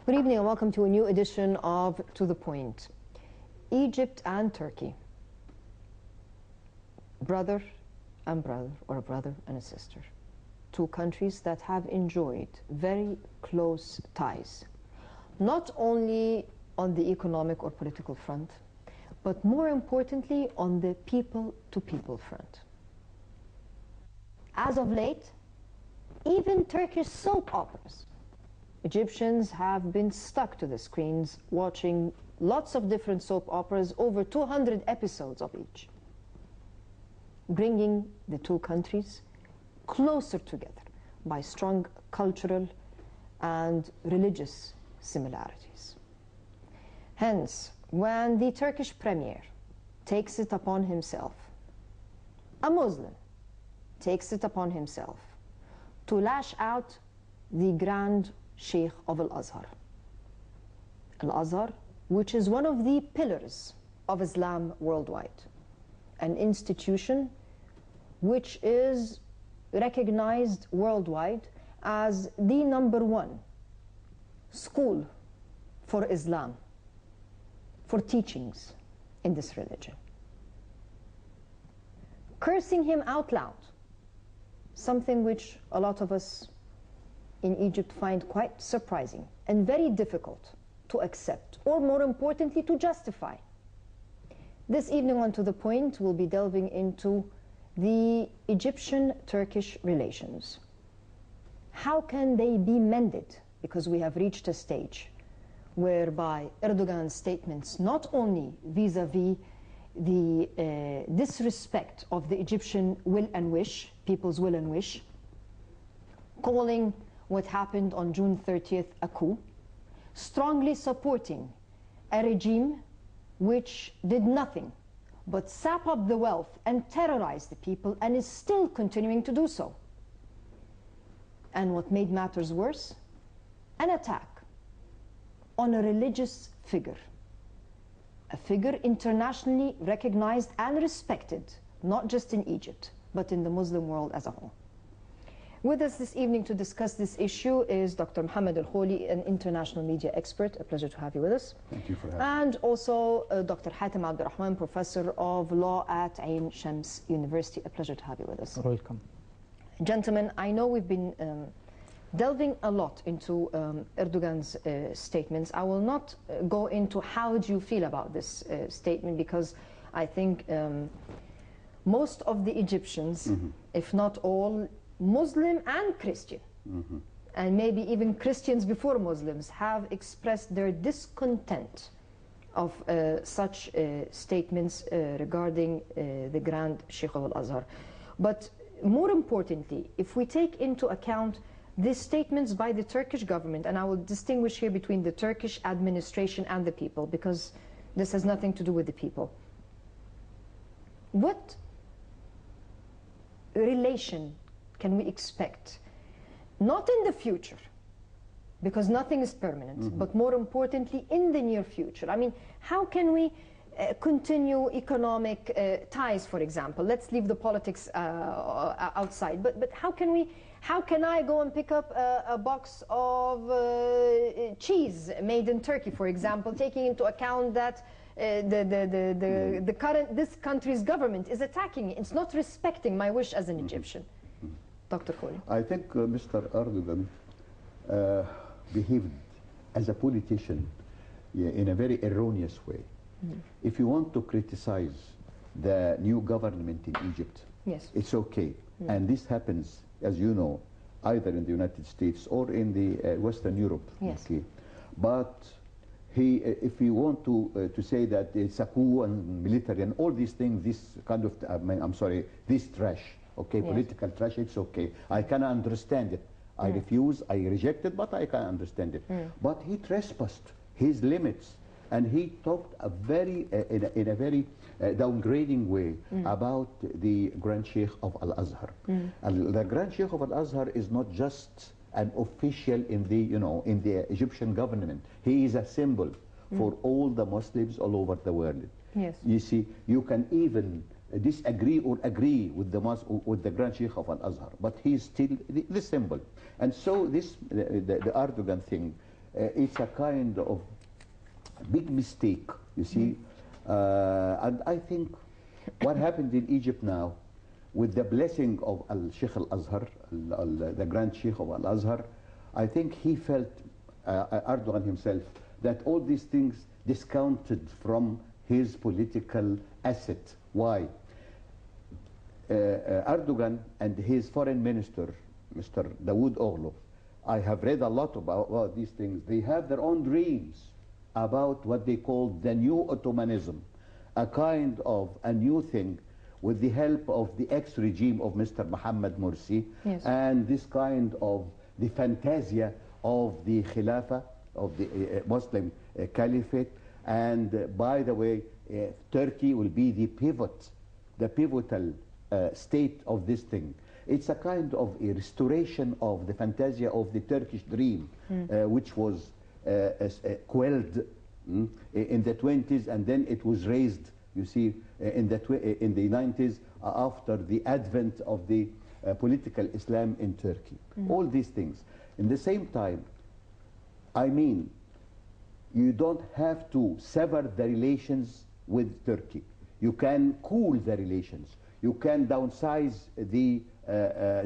Good evening and welcome to a new edition of To The Point. Egypt and Turkey. Brother and brother, or a brother and a sister. Two countries that have enjoyed very close ties. Not only on the economic or political front, but more importantly on the people-to-people front. As of late, even Turkish soap operas. Egyptians have been stuck to the screens watching lots of different soap operas, over 200 episodes of each, bringing the two countries closer together by strong cultural and religious similarities. Hence, when the Turkish premier takes it upon himself, a Muslim takes it upon himself to lash out the Grand Sheikh of Al-Azhar. Al-Azhar, which is one of the pillars of Islam worldwide, an institution which is recognized worldwide as the #1 school for Islam, for teachings in this religion. Cursing him out loud, something which a lot of us in Egypt find quite surprising and very difficult to accept, or more importantly, to justify. This evening on To The Point, we'll be delving into the Egyptian-Turkish relations. How can they be mended? Because we have reached a stage whereby Erdogan's statements, not only vis-a-vis the disrespect of the Egyptian will and wish, people's will and wish, calling what happened on June 30th a coup, strongly supporting a regime which did nothing but sap up the wealth and terrorize the people, and is still continuing to do so. And what made matters worse, an attack on a religious figure, a figure internationally recognized and respected, not just in Egypt, but in the Muslim world as a whole. With us this evening to discuss this issue is Dr. Mohamed Kholy, an international media expert. A pleasure to have you with us. Thank you for having me. And also Dr. Hatem Rahman, professor of law at Ain Shams University. A pleasure to have you with us. Welcome. Gentlemen, I know we've been delving a lot into Erdogan's statements. I will not go into how do you feel about this statement, because I think most of the Egyptians, if not all, Muslim and Christian, and maybe even Christians before Muslims, have expressed their discontent of such statements regarding the Grand Sheikh of Al-Azhar. But more importantly, if we take into account these statements by the Turkish government, and I will distinguish here between the Turkish administration and the people, because this has nothing to do with the people. What relation can we expect, not in the future, because nothing is permanent, but more importantly in the near future? I mean, how can we continue economic ties, for example? Let's leave the politics outside, but how can I go and pick up a box of cheese made in Turkey, for example, taking into account that this country's government is attacking it? It's not respecting my wish as an Egyptian. Dr. Kholy. I think Mr. Erdogan behaved as a politician in a very erroneous way. If you want to criticize the new government in Egypt, yes, it's okay. And this happens, as you know, either in the United States or in the Western Europe. Yes. Okay. But if you want to say that it's a coup and military and all these things, this kind of, I'm sorry, this trash, okay, yes, political trash, it's okay. I can understand it. I refuse, I reject it, but I can understand it. But he trespassed his limits, and he talked in a very downgrading way about the Grand Sheikh of Al-Azhar. The Grand Sheikh of Al-Azhar is not just an official in the Egyptian government. He is a symbol for all the Muslims all over the world. Yes. You see, you can even disagree or agree with the Grand Sheikh of Al-Azhar, but he is still the symbol. And so the Erdogan thing it's a kind of big mistake, you see. And I think what happened in Egypt now, with the blessing of Sheikh Al-Azhar, the Grand Sheikh of Al-Azhar, I think he felt, Erdogan himself, that all these things discounted from his political asset. Why? Erdogan and his foreign minister, Mr. Dawood Oğlu, I have read a lot about these things. They have their own dreams about what they call the new Ottomanism, a kind of a new thing with the help of the ex-regime of Mr. Mohamed Morsi, yes, and this kind of the fantasia of the Khilafah, of the Muslim Caliphate. And by the way, Turkey will be the pivotal state of this thing. It's a kind of a restoration of the fantasia of the Turkish dream, which was quelled in the 20s, and then it was raised, you see, in the 90s after the advent of the political Islam in Turkey. All these things. In the same time, I mean, you don't have to sever the relations with Turkey. You can cool the relations. You can downsize the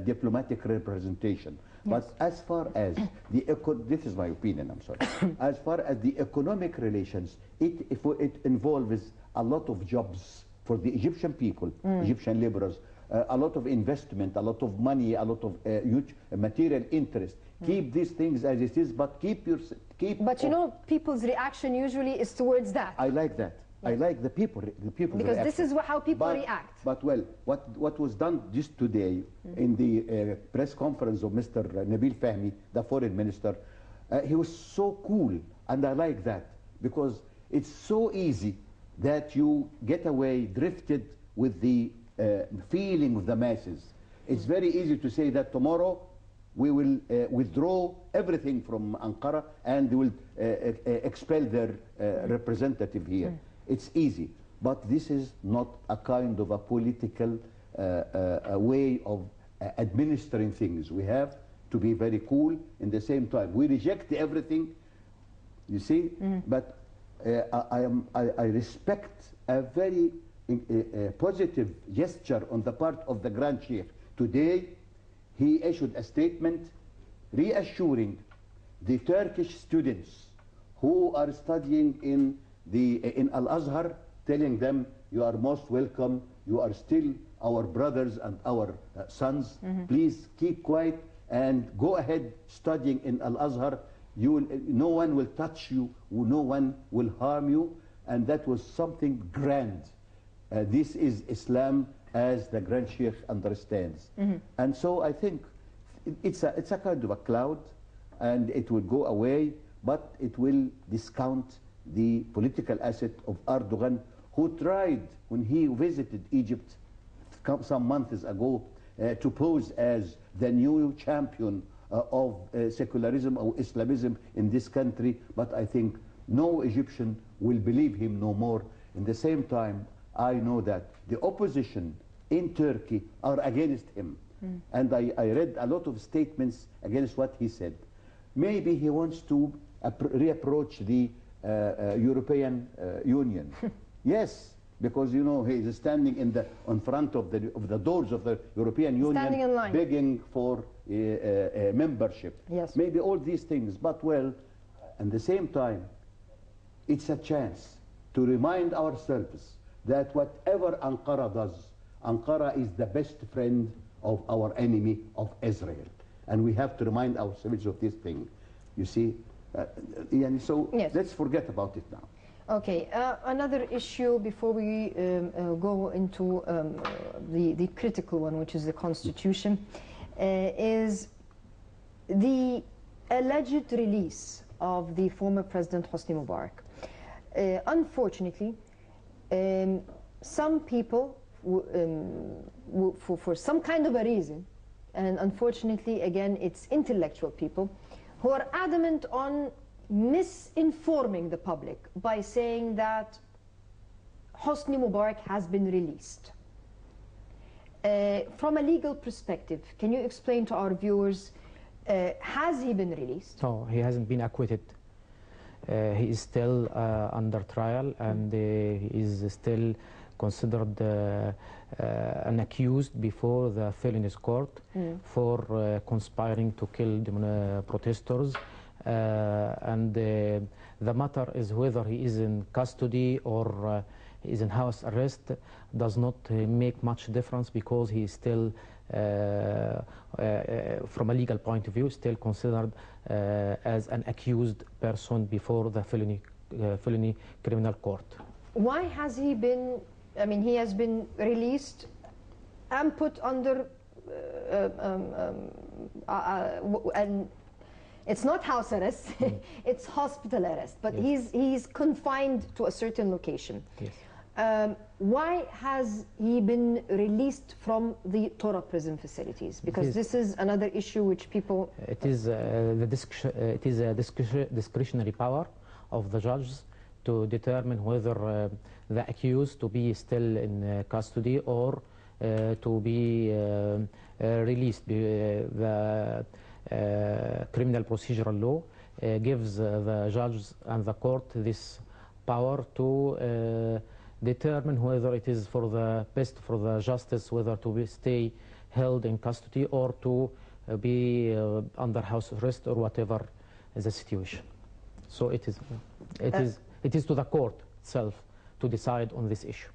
diplomatic representation. Yes. But as far as this is my opinion, I'm sorry. As far as the economic relations, it involves a lot of jobs for the Egyptian people, Egyptian laborers, a lot of investment, a lot of money, a lot of huge material interest. Keep these things as it is, but keep. But you know, people's reaction usually is towards that. I like that. Yes. I like the people. Because reaction. This is how people react. But well, what was done just today in the press conference of Mr. Nabil Fahmy, the foreign minister, he was so cool, and I like that, because it's so easy that you get away drifted with the feeling of the masses. It's very easy to say that tomorrow we will withdraw everything from Ankara and they will expel their representative here. It's easy, but this is not a kind of a political a way of administering things. We have to be very cool. In the same time, we reject everything, you see, but I respect a very positive gesture on the part of the Grand Sheikh. Today, he issued a statement reassuring the Turkish students who are studying in Al-Azhar, telling them, you are most welcome, you are still our brothers and our sons. Please keep quiet and go ahead studying in Al-Azhar. No one will touch you, no one will harm you. And that was something grand. This is Islam as the Grand Sheikh understands. And so I think it's a kind of a cloud, and it will go away, but it will discount the political asset of Erdogan, who tried, when he visited Egypt some months ago, to pose as the new champion of secularism or Islamism in this country. But I think no Egyptian will believe him no more. In the same time, I know that the opposition in Turkey are against him. And I read a lot of statements against what he said. Maybe he wants to reapproach the European Union. Yes, because you know he is standing in front of the doors of the European Union, begging for membership. Yes. Maybe all these things, but well, at the same time, it's a chance to remind ourselves that whatever Ankara does, Ankara is the best friend of our enemy of Israel, and we have to remind ourselves of this thing. You see, and so yes, let's forget about it now. Okay, another issue before we go into the critical one, which is the Constitution, is the alleged release of the former President Hosni Mubarak. Unfortunately, some people, for some kind of a reason, and unfortunately, again, it's intellectual people, who are adamant on misinforming the public by saying that Hosni Mubarak has been released. From a legal perspective, can you explain to our viewers Has he been released? No, he hasn't been acquitted. He is still under trial, and he is still considered an accused before the felonies court for conspiring to kill protesters. And the matter is whether he is in custody or is in house arrest does not make much difference, because he is still, from a legal point of view, still considered as an accused person before the felony criminal court. Why has he been, I mean, he has been released and put under, and it's not house arrest, it's hospital arrest, but yes. he's confined to a certain location. Yes. Why has he been released from the Torah prison facilities? Because this is another issue which people... It is a discretionary power of the judges to determine whether the accused to be still in custody or to be released. The criminal procedural law gives the judges and the court this power to determine whether it is for the best for the justice, whether to stay held in custody or to be under house arrest or whatever is the situation. So it is to the court itself to decide on this issue.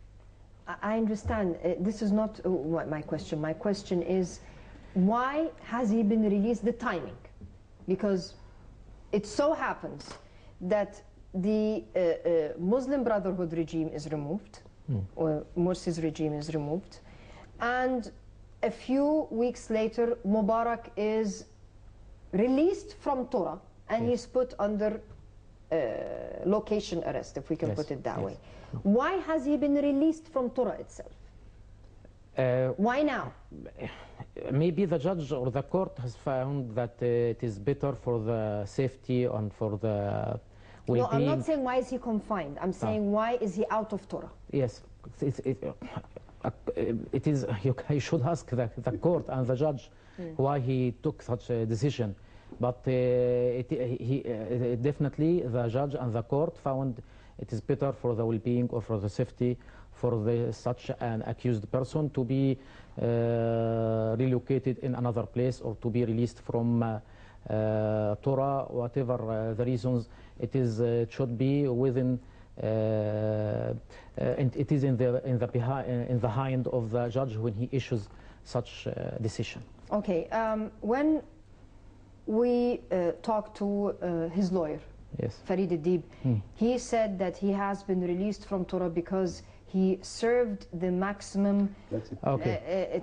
I understand. This is not my question. My question is, why has he been released? The timing, because it so happens that the Muslim Brotherhood regime is removed, or Morsi's regime is removed, and a few weeks later Mubarak is released from Torah, and he's put under location arrest, if we can put it that way. Why has he been released from Torah itself? Why now? Maybe the judge or the court has found that it is better for the safety and for the well-being. No, I'm not saying why is he confined. I'm saying why is he out of Torah? Yes, it is. You should ask the court and the judge why he took such a decision. But definitely the judge and the court found it is better for the well-being or for the safety for such an accused person to be relocated in another place or to be released from Torah, whatever the reasons. It is should be within. And it is in the hand of the judge when he issues such decision. Okay. When we talked to his lawyer, Farid Adib, he said that he has been released from Torah because he served the maximum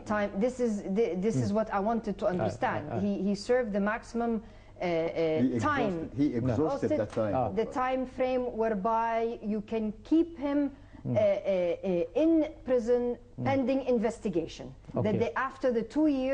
time. This is what I wanted to understand. He served the maximum time. He exhausted that time. The time frame whereby you can keep him in prison pending investigation. That after the 2 years.